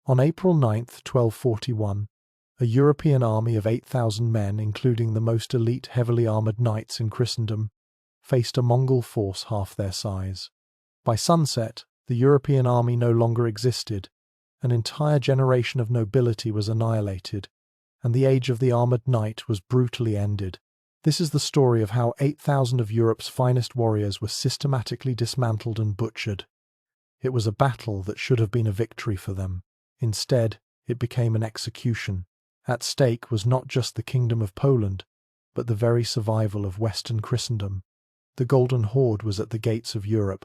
On April 9th, 1241, a European army of 8,000 men, including the most elite heavily armoured knights in Christendom, faced a Mongol force half their size. By sunset, the European army no longer existed. An entire generation of nobility was annihilated, and the age of the armoured knight was brutally ended. This is the story of how 8,000 of Europe's finest warriors were systematically dismantled and butchered. It was a battle that should have been a victory for them. Instead, it became an execution. At stake was not just the Kingdom of Poland, but the very survival of Western Christendom. The Golden Horde was at the gates of Europe,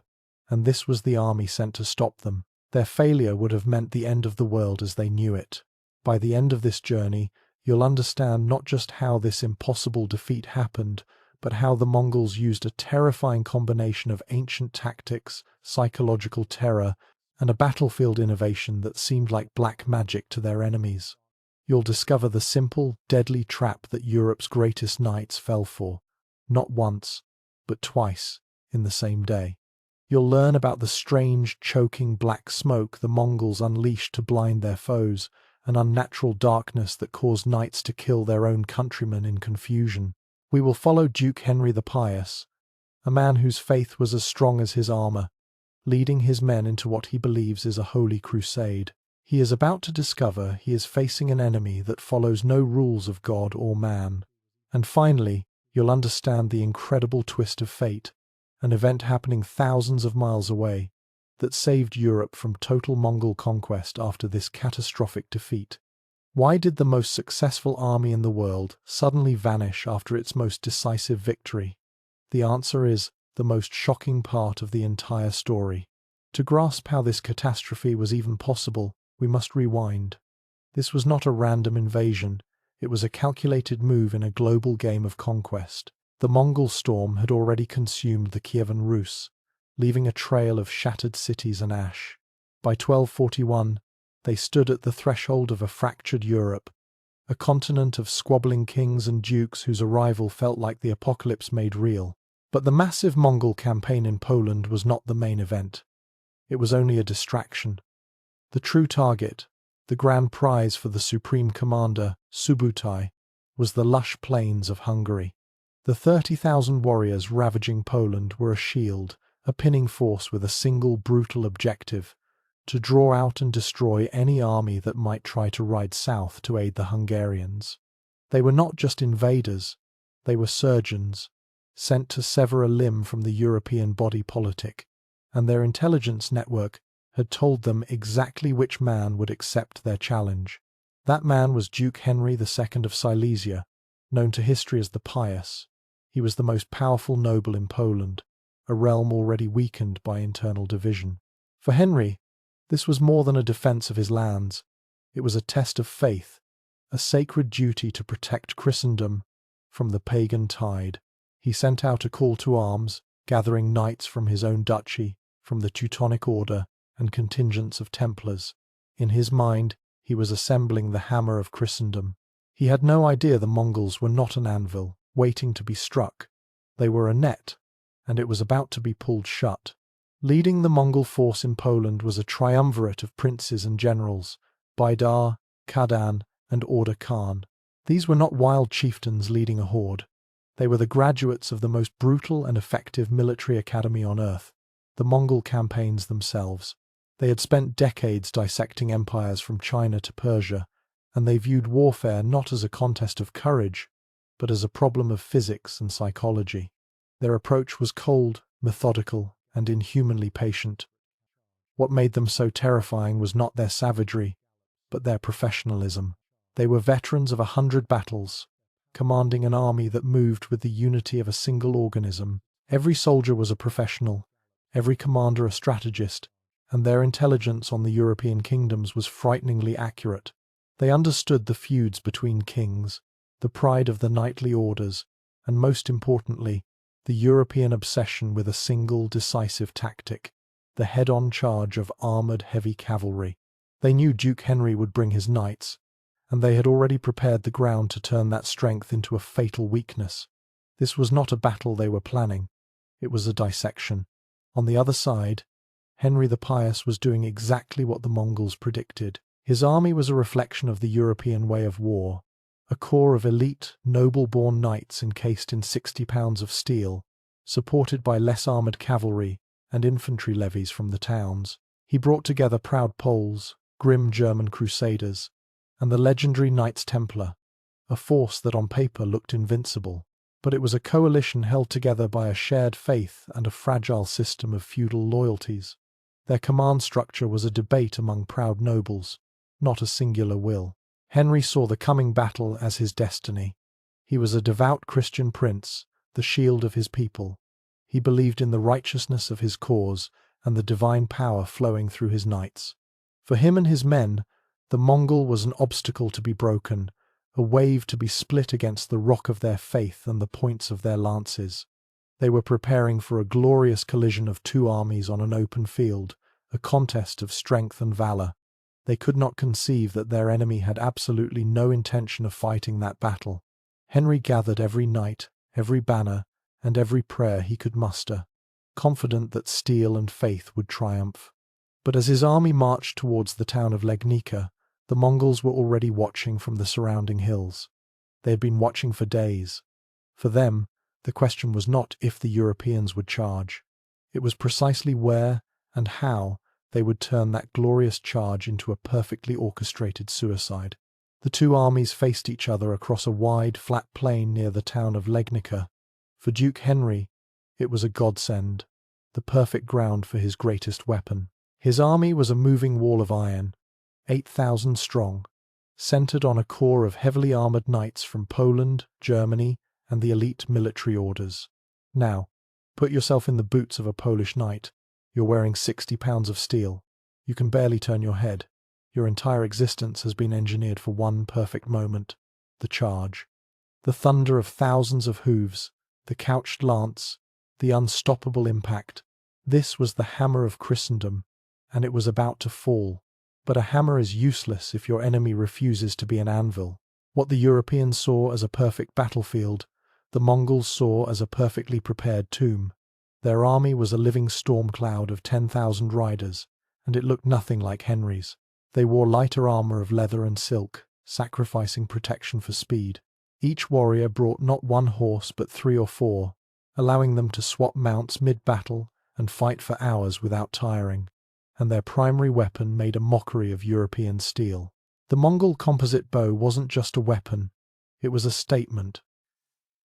and this was the army sent to stop them. Their failure would have meant the end of the world as they knew it. By the end of this journey, you'll understand not just how this impossible defeat happened, but how the Mongols used a terrifying combination of ancient tactics, psychological terror, and a battlefield innovation that seemed like black magic to their enemies. You'll discover the simple, deadly trap that Europe's greatest knights fell for, not once, but twice, in the same day. You'll learn about the strange, choking black smoke the Mongols unleashed to blind their foes, an unnatural darkness that caused knights to kill their own countrymen in confusion. We will follow Duke Henry the Pious, a man whose faith was as strong as his armour, leading his men into what he believes is a holy crusade. He is about to discover he is facing an enemy that follows no rules of God or man. And finally, you'll understand the incredible twist of fate, an event happening thousands of miles away, that saved Europe from total Mongol conquest after this catastrophic defeat. Why did the most successful army in the world suddenly vanish after its most decisive victory? The answer is the most shocking part of the entire story. To grasp how this catastrophe was even possible, we must rewind. This was not a random invasion, it was a calculated move in a global game of conquest. The Mongol storm had already consumed the Kievan Rus, leaving a trail of shattered cities and ash. By 1241, they stood at the threshold of a fractured Europe, a continent of squabbling kings and dukes whose arrival felt like the apocalypse made real. But the massive Mongol campaign in Poland was not the main event. It was only a distraction. The true target, the grand prize for the supreme commander, Subutai, was the lush plains of Hungary. The 30,000 warriors ravaging Poland were a shield, a pinning force with a single brutal objective: to draw out and destroy any army that might try to ride south to aid the Hungarians. They were not just invaders, they were surgeons, sent to sever a limb from the European body politic, and their intelligence network had told them exactly which man would accept their challenge. That man was Duke Henry II of Silesia, known to history as the Pious. He was the most powerful noble in Poland, a realm already weakened by internal division. For Henry, this was more than a defense of his lands. It was a test of faith, a sacred duty to protect Christendom from the pagan tide. He sent out a call to arms, gathering knights from his own duchy, from the Teutonic Order, and contingents of Templars. In his mind, he was assembling the hammer of Christendom. He had no idea the Mongols were not an anvil, waiting to be struck. They were a net, and it was about to be pulled shut. Leading the Mongol force in Poland was a triumvirate of princes and generals, Baidar, Kadan, and Orda Khan. These were not wild chieftains leading a horde. They were the graduates of the most brutal and effective military academy on earth, the Mongol campaigns themselves. They had spent decades dissecting empires from China to Persia, and they viewed warfare not as a contest of courage, but as a problem of physics and psychology. Their approach was cold, methodical, and inhumanly patient. What made them so terrifying was not their savagery, but their professionalism. They were veterans of 100 battles, commanding an army that moved with the unity of a single organism. Every soldier was a professional, every commander a strategist, and their intelligence on the European kingdoms was frighteningly accurate. They understood the feuds between kings, the pride of the knightly orders, and most importantly, the European obsession with a single decisive tactic, the head-on charge of armoured heavy cavalry. They knew Duke Henry would bring his knights, and they had already prepared the ground to turn that strength into a fatal weakness. This was not a battle they were planning, it was a dissection. On the other side, Henry the Pious was doing exactly what the Mongols predicted. His army was a reflection of the European way of war, a corps of elite, noble-born knights encased in 60 pounds of steel, supported by less armoured cavalry and infantry levies from the towns. He brought together proud Poles, grim German crusaders, and the legendary Knights Templar, a force that on paper looked invincible. But it was a coalition held together by a shared faith and a fragile system of feudal loyalties. Their command structure was a debate among proud nobles, not a singular will. Henry saw the coming battle as his destiny. He was a devout Christian prince, the shield of his people. He believed in the righteousness of his cause and the divine power flowing through his knights. For him and his men, the Mongol was an obstacle to be broken, a wave to be split against the rock of their faith and the points of their lances. They were preparing for a glorious collision of two armies on an open field, a contest of strength and valor. They could not conceive that their enemy had absolutely no intention of fighting that battle. Henry gathered every knight, every banner, and every prayer he could muster, confident that steel and faith would triumph. But as his army marched towards the town of Legnica, the Mongols were already watching from the surrounding hills. They had been watching for days. For them, the question was not if the Europeans would charge. It was precisely where and how they would turn that glorious charge into a perfectly orchestrated suicide. The two armies faced each other across a wide, flat plain near the town of Legnica. For Duke Henry, it was a godsend, the perfect ground for his greatest weapon. His army was a moving wall of iron, 8,000 strong, centered on a corps of heavily armored knights from Poland, Germany, and the elite military orders. Now, put yourself in the boots of a Polish knight. You're wearing 60 pounds of steel. You can barely turn your head. Your entire existence has been engineered for one perfect moment, the charge. The thunder of thousands of hooves, the couched lance, the unstoppable impact. This was the hammer of Christendom, and it was about to fall. But a hammer is useless if your enemy refuses to be an anvil. What the Europeans saw as a perfect battlefield, the Mongols saw as a perfectly prepared tomb. Their army was a living storm cloud of 10,000 riders, and it looked nothing like Henry's. They wore lighter armor of leather and silk, sacrificing protection for speed. Each warrior brought not one horse but 3 or 4, allowing them to swap mounts mid-battle and fight for hours without tiring. And their primary weapon made a mockery of European steel. The Mongol composite-bow wasn't just a weapon, it was a statement.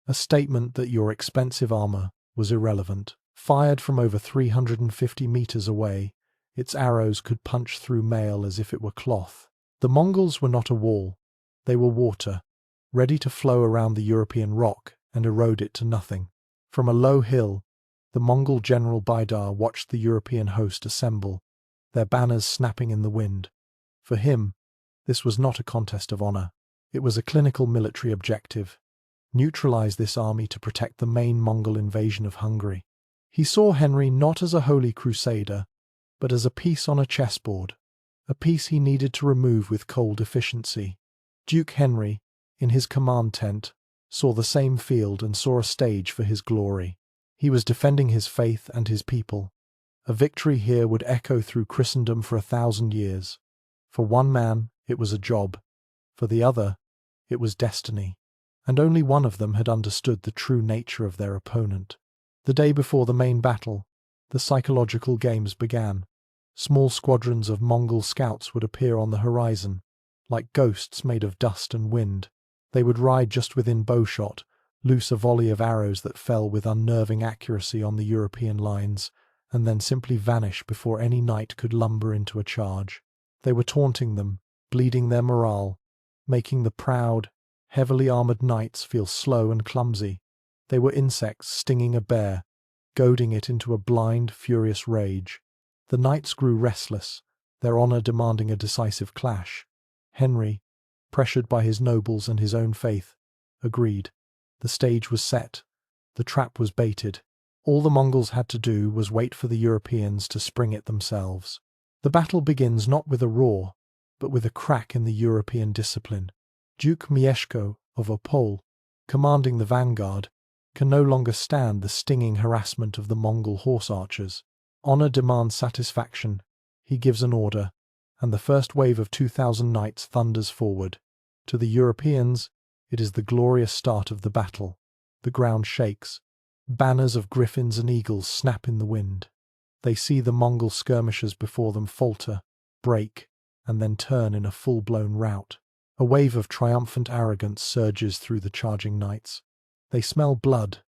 A statement that your expensive armor was irrelevant. Fired from over 350 meters away, its arrows could punch through mail as if it were cloth. The Mongols were not a wall, they were water, ready to flow around the European rock and erode it to nothing. From a low hill, the Mongol general Baidar watched the European host assemble, their banners snapping in the wind. For him, this was not a contest of honor. It was a clinical military objective. Neutralize this army to protect the main Mongol invasion of Hungary. He saw Henry not as a holy crusader, but as a piece on a chessboard, a piece he needed to remove with cold efficiency. Duke Henry, in his command tent, saw the same field and saw a stage for his glory. He was defending his faith and his people. A victory here would echo through Christendom for 1,000 years. For one man, it was a job. For the other, it was destiny. And only one of them had understood the true nature of their opponent. The day before the main battle, the psychological games began. Small squadrons of Mongol scouts would appear on the horizon, like ghosts made of dust and wind. They would ride just within bowshot, loose a volley of arrows that fell with unnerving accuracy on the European lines, and then simply vanish before any knight could lumber into a charge. They were taunting them, bleeding their morale, making the proud, heavily armored knights feel slow and clumsy. They were insects stinging a bear, goading it into a blind, furious rage. The knights grew restless, their honor demanding a decisive clash. Henry, pressured by his nobles and his own faith, agreed. The stage was set. The trap was baited. All the Mongols had to do was wait for the Europeans to spring it themselves. The battle begins not with a roar, but with a crack in the European discipline. Duke Mieszko of Opole, commanding the vanguard, can no longer stand the stinging harassment of the Mongol horse archers. Honor demands satisfaction. He gives an order, and the first wave of 2,000 knights thunders forward. To the Europeans, it is the glorious start of the battle. The ground shakes. Banners of griffins and eagles snap in the wind. They see the Mongol skirmishers before them falter, break, and then turn in a full-blown rout. A wave of triumphant arrogance surges through the charging knights. They smell blood.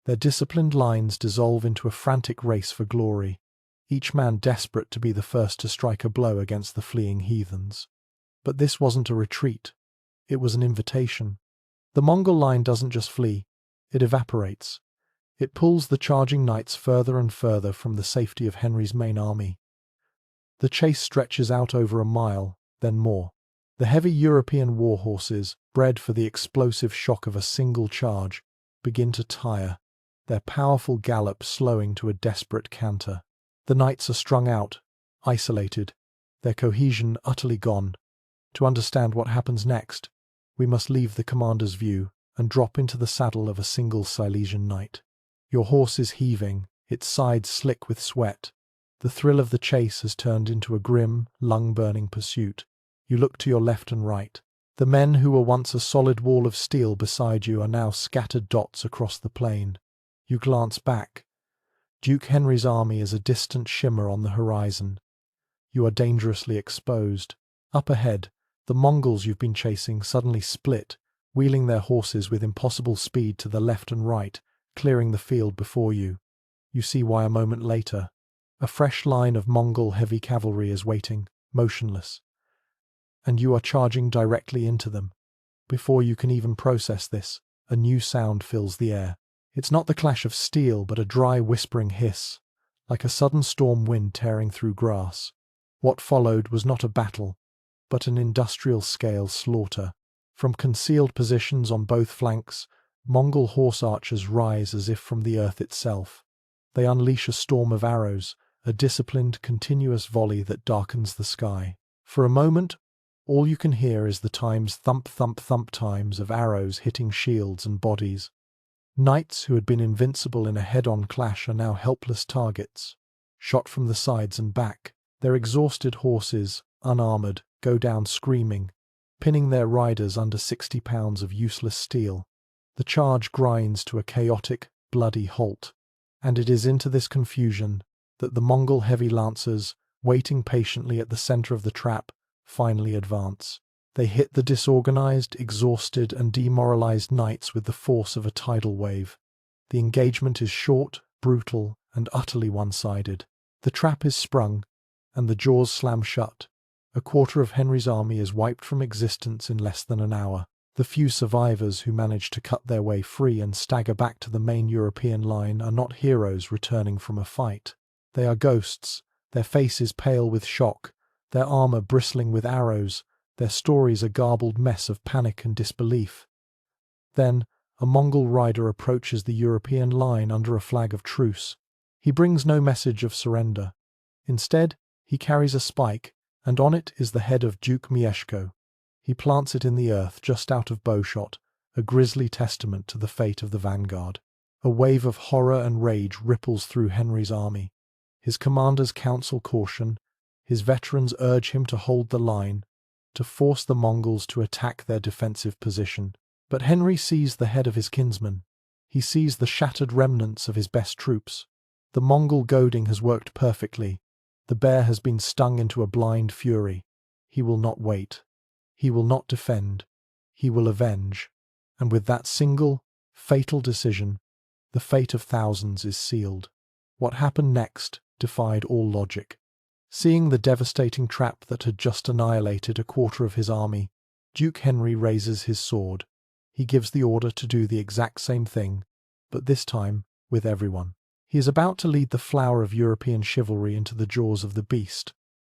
Their disciplined lines dissolve into a frantic race for glory, each man desperate to be the first to strike a blow against the fleeing heathens. But this wasn't a retreat. It was an invitation. The Mongol line doesn't just flee, it evaporates. It pulls the charging knights further and further from the safety of Henry's main army. The chase stretches out over a mile, then more. The heavy European war horses, bred for the explosive shock of a single charge, begin to tire, their powerful gallop slowing to a desperate canter. The knights are strung out, isolated, their cohesion utterly gone. To understand what happens next, we must leave the commander's view and drop into the saddle of a single Silesian knight. Your horse is heaving, its sides slick with sweat. The thrill of the chase has turned into a grim, lung-burning pursuit. You look to your left and right. The men who were once a solid wall of steel beside you are now scattered dots across the plain. You glance back. Duke Henry's army is a distant shimmer on the horizon. You are dangerously exposed. Up ahead, the Mongols you've been chasing suddenly split, wheeling their horses with impossible speed to the left and right, clearing the field before you. You see why a moment later. A fresh line of Mongol heavy cavalry is waiting, motionless. And you are charging directly into them. Before you can even process this, a new sound fills the air. It's not the clash of steel, but a dry whispering hiss, like a sudden storm wind tearing through grass. What followed was not a battle, but an industrial-scale slaughter. From concealed positions on both flanks, Mongol horse archers rise as if from the earth itself. They unleash a storm of arrows, a disciplined, continuous volley that darkens the sky. For a moment, all you can hear is the times thump, thump, thump times of arrows hitting shields and bodies. Knights who had been invincible in a head-on clash are now helpless targets, shot from the sides and back. Their exhausted horses, unarmored, go down screaming, pinning their riders under 60 pounds of useless steel. The charge grinds to a chaotic, bloody halt, and it is into this confusion that the Mongol heavy lancers, waiting patiently at the center of the trap, finally advance. They hit the disorganized, exhausted, and demoralized knights with the force of a tidal wave. The engagement is short, brutal, and utterly one-sided. The trap is sprung, and the jaws slam shut. A quarter of Henry's army is wiped from existence in less than an hour. The few survivors who manage to cut their way free and stagger back to the main European line are not heroes returning from a fight. They are ghosts, their faces pale with shock, their armor bristling with arrows, their stories a garbled mess of panic and disbelief. Then, a Mongol rider approaches the European line under a flag of truce. He brings no message of surrender. Instead, he carries a spike, and on it is the head of Duke Mieszko. He plants it in the earth just out of bowshot, a grisly testament to the fate of the vanguard. A wave of horror and rage ripples through Henry's army. His commanders counsel caution, his veterans urge him to hold the line, to force the Mongols to attack their defensive position. But Henry sees the head of his kinsman. He sees the shattered remnants of his best troops. The Mongol goading has worked perfectly. The bear has been stung into a blind fury. He will not wait. He will not defend. He will avenge. And with that single, fatal decision, the fate of thousands is sealed. What happened next defied all logic. Seeing the devastating trap that had just annihilated a quarter of his army, Duke Henry raises his sword. He gives the order to do the exact same thing, but this time with everyone. He is about to lead the flower of European chivalry into the jaws of the beast,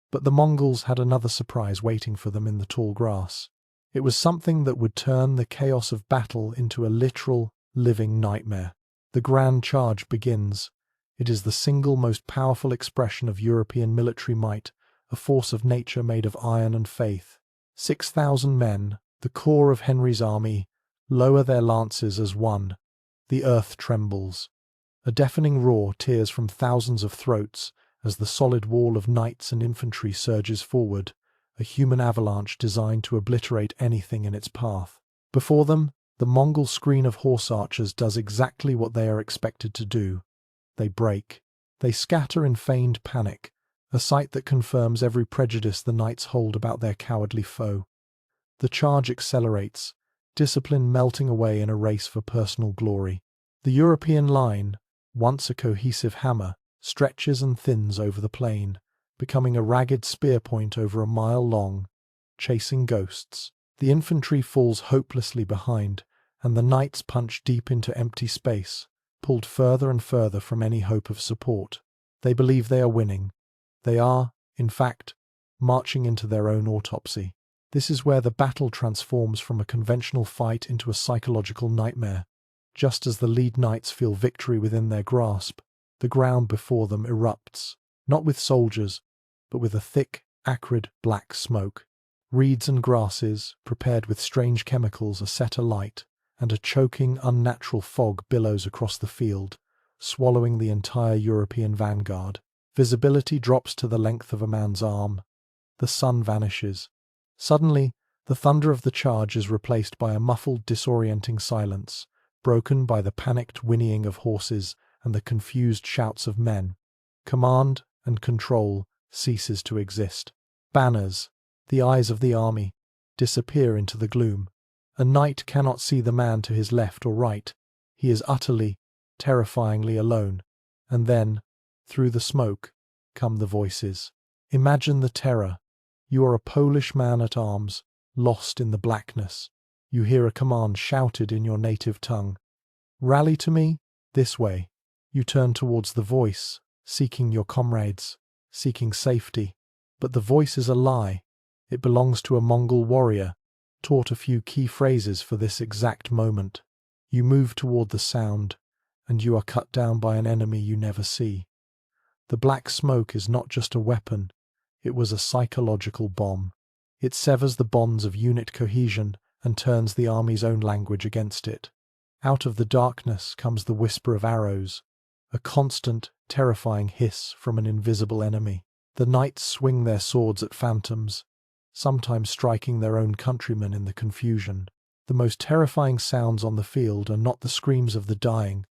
but the Mongols had another surprise waiting for them in the tall grass. It was something that would turn the chaos of battle into a literal, living nightmare. The grand charge begins. It is the single most powerful expression of European military might, a force of nature made of iron and faith. 6,000 men, the core of Henry's army, lower their lances as one. The earth trembles. A deafening roar tears from thousands of throats as the solid wall of knights and infantry surges forward, a human avalanche designed to obliterate anything in its path. Before them, the Mongol screen of horse archers does exactly what they are expected to do. They break. They scatter in feigned panic, a sight that confirms every prejudice the knights hold about their cowardly foe. The charge accelerates, discipline melting away in a race for personal glory. The European line, once a cohesive hammer, stretches and thins over the plain, becoming a ragged spear point over a mile long, chasing ghosts. The infantry falls hopelessly behind, and the knights punch deep into empty space, pulled further and further from any hope of support. They believe they are winning. They are, in fact, marching into their own autopsy. This is where the battle transforms from a conventional fight into a psychological nightmare. Just as the lead knights feel victory within their grasp, the ground before them erupts, not with soldiers, but with a thick, acrid black smoke. Reeds and grasses, prepared with strange chemicals, are set alight, and a choking, unnatural fog billows across the field, swallowing the entire European vanguard. Visibility drops to the length of a man's arm. The sun vanishes. Suddenly, the thunder of the charge is replaced by a muffled, disorienting silence, broken by the panicked whinnying of horses and the confused shouts of men. Command and control ceases to exist. Banners, the eyes of the army, disappear into the gloom. A knight cannot see the man to his left or right. He is utterly, terrifyingly alone. And then, through the smoke, come the voices. Imagine the terror. You are a Polish man at arms, lost in the blackness. You hear a command shouted in your native tongue. Rally to me, this way. You turn towards the voice, seeking your comrades, seeking safety. But the voice is a lie. It belongs to a Mongol warrior, taught a few key phrases for this exact moment. You move toward the sound, and you are cut down by an enemy you never see. The black smoke is not just a weapon, it was a psychological bomb. It severs the bonds of unit cohesion and turns the army's own language against it. Out of the darkness comes the whisper of arrows, a constant, terrifying hiss from an invisible enemy. The knights swing their swords at phantoms, sometimes striking their own countrymen in the confusion. The most terrifying sounds on the field are not the screams of the dying,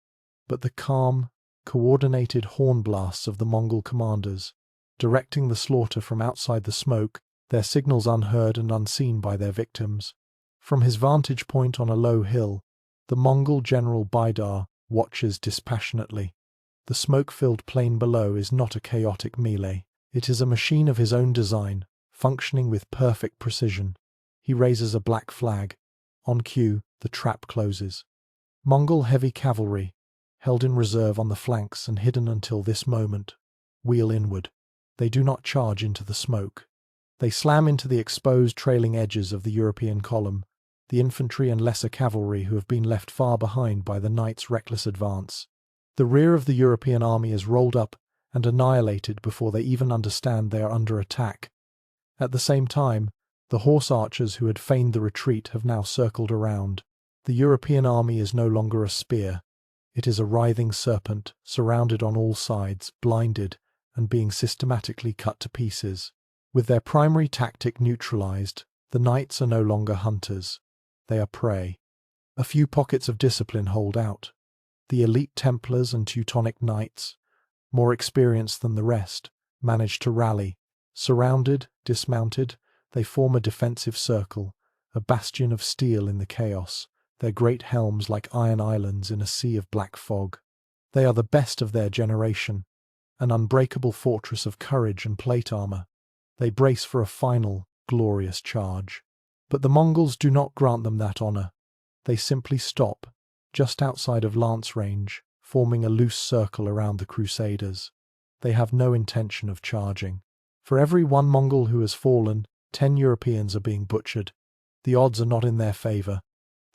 but the calm, coordinated horn blasts of the Mongol commanders, directing the slaughter from outside the smoke, their signals unheard and unseen by their victims. From his vantage point on a low hill, the Mongol general Baidar watches dispassionately. The smoke-filled plain below is not a chaotic melee. It is a machine of his own design, functioning with perfect precision. He raises a black flag. On cue, the trap closes. Mongol heavy cavalry, held in reserve on the flanks and hidden until this moment, wheel inward. They do not charge into the smoke. They slam into the exposed trailing edges of the European column, the infantry and lesser cavalry who have been left far behind by the knights' reckless advance. The rear of the European army is rolled up and annihilated before they even understand they are under attack. At the same time, the horse archers who had feigned the retreat have now circled around. The European army is no longer a spear. It is a writhing serpent, surrounded on all sides, blinded, and being systematically cut to pieces. With their primary tactic neutralized, the knights are no longer hunters. They are prey. A few pockets of discipline hold out. The elite Templars and Teutonic knights, more experienced than the rest, manage to rally. Surrounded, dismounted, they form a defensive circle, a bastion of steel in the chaos, their great helms like iron islands in a sea of black fog. They are the best of their generation, an unbreakable fortress of courage and plate armor. They brace for a final, glorious charge. But the Mongols do not grant them that honor. They simply stop, just outside of lance range, forming a loose circle around the Crusaders. They have no intention of charging. For every one Mongol who has fallen, 10 Europeans are being butchered. The odds are not in their favor.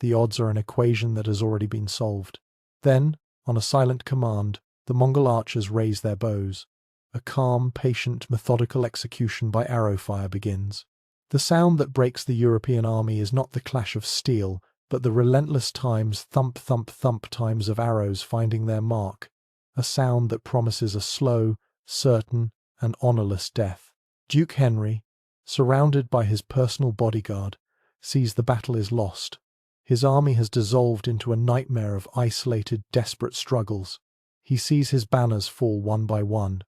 The odds are an equation that has already been solved. Then, on a silent command, the Mongol archers raise their bows. A calm, patient, methodical execution by arrow fire begins. The sound that breaks the European army is not the clash of steel, but the relentless times, thump, thump, thump times of arrows finding their mark, a sound that promises a slow, certain, and honorless death. Duke Henry, surrounded by his personal bodyguard, sees the battle is lost. His army has dissolved into a nightmare of isolated, desperate struggles. He sees his banners fall one by one.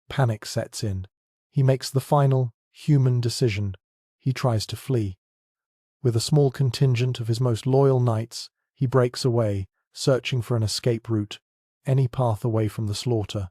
Panic sets in. He makes the final, human decision. He tries to flee. With a small contingent of his most loyal knights, he breaks away, searching for an escape route, any path away from the slaughter.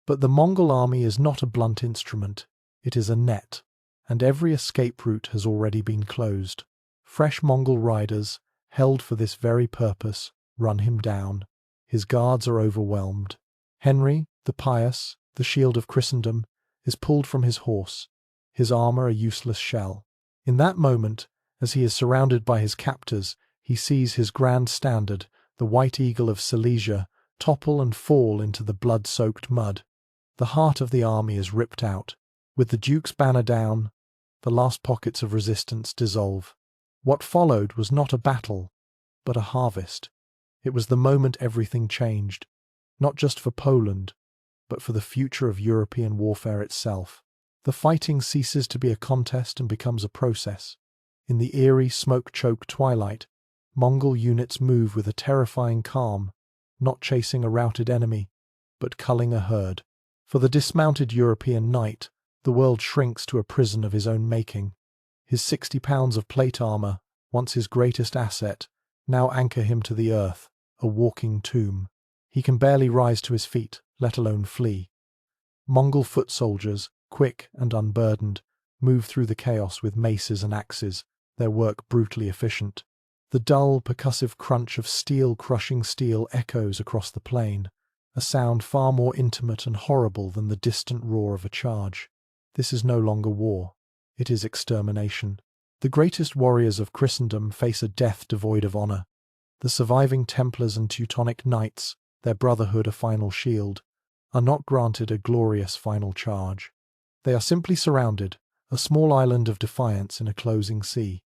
But the Mongol army is not a blunt instrument. It is a net, and every escape route has already been closed. Fresh Mongol riders, held for this very purpose, run him down. His guards are overwhelmed. Henry, the Pious, the shield of Christendom, is pulled from his horse, his armor a useless shell. In that moment, as he is surrounded by his captors, he sees his grand standard, the White Eagle of Silesia, topple and fall into the blood-soaked mud. The heart of the army is ripped out. With the Duke's banner down, the last pockets of resistance dissolve. What followed was not a battle, but a harvest. It was the moment everything changed, not just for Poland, but for the future of European warfare itself. The fighting ceases to be a contest and becomes a process. In the eerie, smoke-choked twilight, Mongol units move with a terrifying calm, not chasing a routed enemy, but culling a herd. For the dismounted European knight, the world shrinks to a prison of his own making. His 60 pounds of plate armor, once his greatest asset, now anchor him to the earth, a walking tomb. He can barely rise to his feet, let alone flee. Mongol foot soldiers, quick and unburdened, move through the chaos with maces and axes, their work brutally efficient. The dull, percussive crunch of steel crushing steel echoes across the plain, a sound far more intimate and horrible than the distant roar of a charge. This is no longer war. It is extermination. The greatest warriors of Christendom face a death devoid of honor. The surviving Templars and Teutonic Knights, their brotherhood a final shield, are not granted a glorious final charge. They are simply surrounded, a small island of defiance in a closing sea.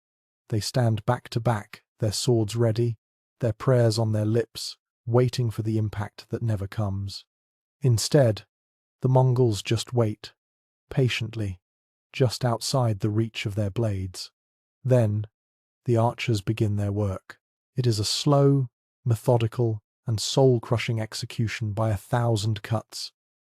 They stand back to back, their swords ready, their prayers on their lips, waiting for the impact that never comes. Instead, the Mongols just wait, patiently, just outside the reach of their blades. Then, the archers begin their work. It is a slow, methodical, and soul-crushing execution by 1,000 cuts,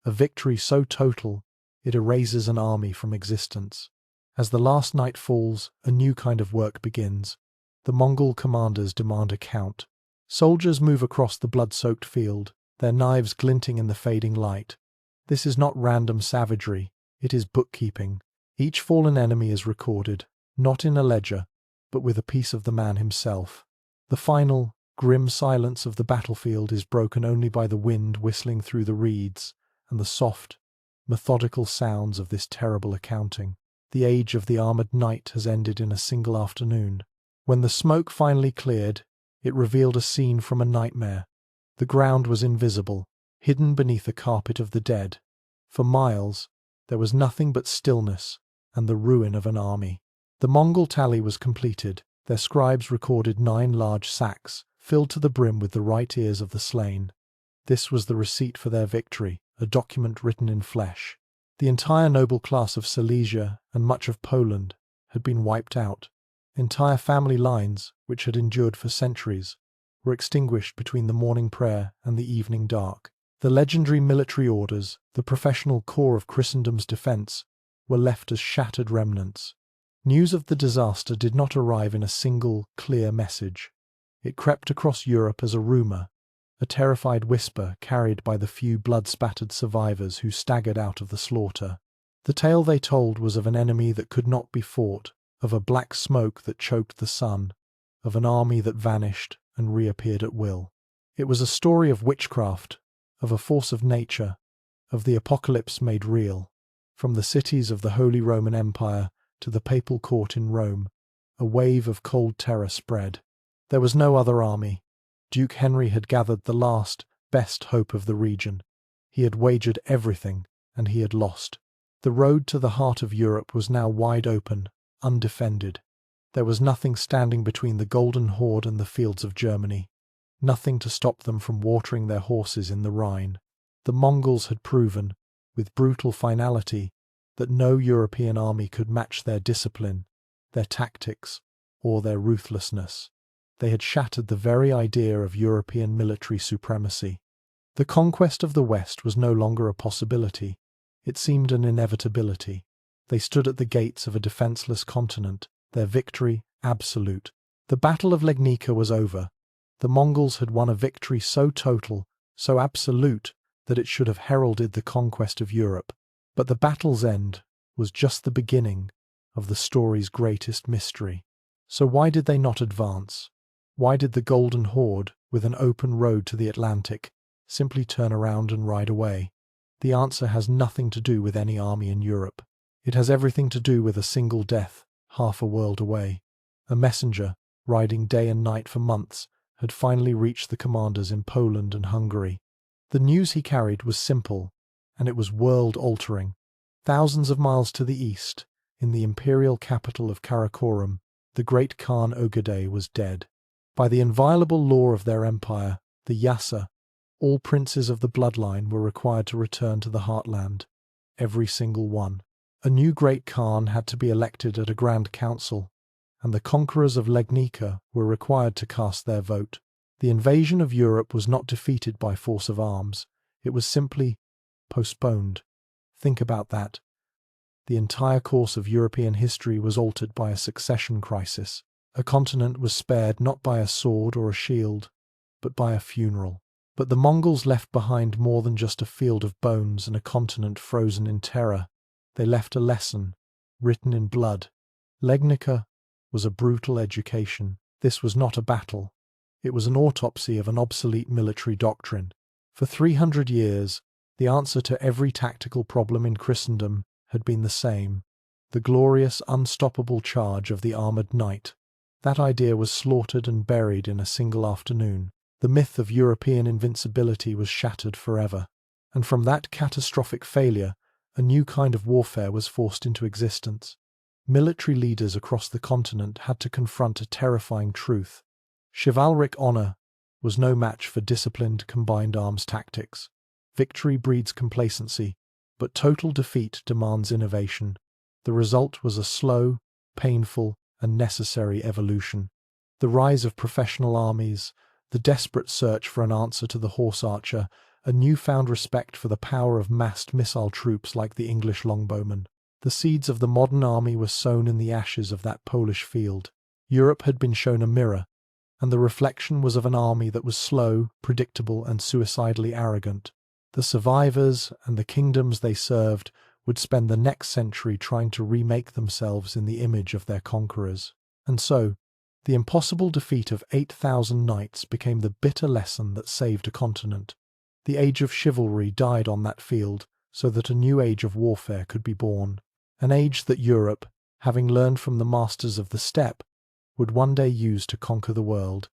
a victory so total it erases an army from existence. As the last night falls, a new kind of work begins. The Mongol commanders demand account. Soldiers move across the blood-soaked field, their knives glinting in the fading light. This is not random savagery, it is bookkeeping. Each fallen enemy is recorded, not in a ledger, but with a piece of the man himself. The final, grim silence of the battlefield is broken only by the wind whistling through the reeds and the soft, methodical sounds of this terrible accounting. The age of the armored knight has ended in a single afternoon. When the smoke finally cleared, it revealed a scene from a nightmare. The ground was invisible, hidden beneath a carpet of the dead. For miles, there was nothing but stillness and the ruin of an army. The Mongol tally was completed. Their scribes recorded 9 large sacks, filled to the brim with the right ears of the slain. This was the receipt for their victory, a document written in flesh. The entire noble class of Silesia and much of Poland had been wiped out. Entire family lines, which had endured for centuries, were extinguished between the morning prayer and the evening dark. The legendary military orders, the professional core of Christendom's defense, were left as shattered remnants. News of the disaster did not arrive in a single, clear message. It crept across Europe as a rumor, a terrified whisper carried by the few blood-spattered survivors who staggered out of the slaughter. The tale they told was of an enemy that could not be fought, of a black smoke that choked the sun, of an army that vanished and reappeared at will. It was a story of witchcraft, of a force of nature, of the apocalypse made real. From the cities of the Holy Roman Empire to the papal court in Rome, a wave of cold terror spread. There was no other army. Duke Henry had gathered the last, best hope of the region. He had wagered everything, and he had lost. The road to the heart of Europe was now wide open, undefended. There was nothing standing between the Golden Horde and the fields of Germany, nothing to stop them from watering their horses in the Rhine. The Mongols had proven, with brutal finality, that no European army could match their discipline, their tactics, or their ruthlessness. They had shattered the very idea of European military supremacy. The conquest of the West was no longer a possibility. It seemed an inevitability. They stood at the gates of a defenseless continent, their victory absolute. The Battle of Legnica was over. The Mongols had won a victory so total, so absolute, that it should have heralded the conquest of Europe. But the battle's end was just the beginning of the story's greatest mystery. So why did they not advance? Why did the Golden Horde, with an open road to the Atlantic, simply turn around and ride away? The answer has nothing to do with any army in Europe. It has everything to do with a single death, half a world away. A messenger, riding day and night for months, had finally reached the commanders in Poland and Hungary. The news he carried was simple, and it was world-altering. Thousands of miles to the east, in the imperial capital of Karakorum, the great Khan Ogedei was dead. By the inviolable law of their empire, the Yasa, all princes of the bloodline were required to return to the heartland. Every single one. A new great Khan had to be elected at a grand council, and the conquerors of Legnica were required to cast their vote. The invasion of Europe was not defeated by force of arms. It was simply postponed. Think about that. The entire course of European history was altered by a succession crisis. A continent was spared not by a sword or a shield, but by a funeral. But the Mongols left behind more than just a field of bones and a continent frozen in terror. They left a lesson, written in blood. Legnica was a brutal education. This was not a battle. It was an autopsy of an obsolete military doctrine. For 300 years, the answer to every tactical problem in Christendom had been the same: the glorious, unstoppable charge of the armored knight. That idea was slaughtered and buried in a single afternoon. The myth of European invincibility was shattered forever. And from that catastrophic failure, a new kind of warfare was forced into existence. Military leaders across the continent had to confront a terrifying truth. Chivalric honor was no match for disciplined combined arms tactics. Victory breeds complacency, but total defeat demands innovation. The result was a slow, painful, and necessary evolution. The rise of professional armies, the desperate search for an answer to the horse archer, a newfound respect for the power of massed missile troops like the English longbowmen. The seeds of the modern army were sown in the ashes of that Polish field. Europe had been shown a mirror, and the reflection was of an army that was slow, predictable, and suicidally arrogant. The survivors and the kingdoms they served would spend the next century trying to remake themselves in the image of their conquerors. And so, the impossible defeat of 8,000 knights became the bitter lesson that saved a continent. The age of chivalry died on that field, so that a new age of warfare could be born. An age that Europe, having learned from the masters of the steppe, would one day use to conquer the world.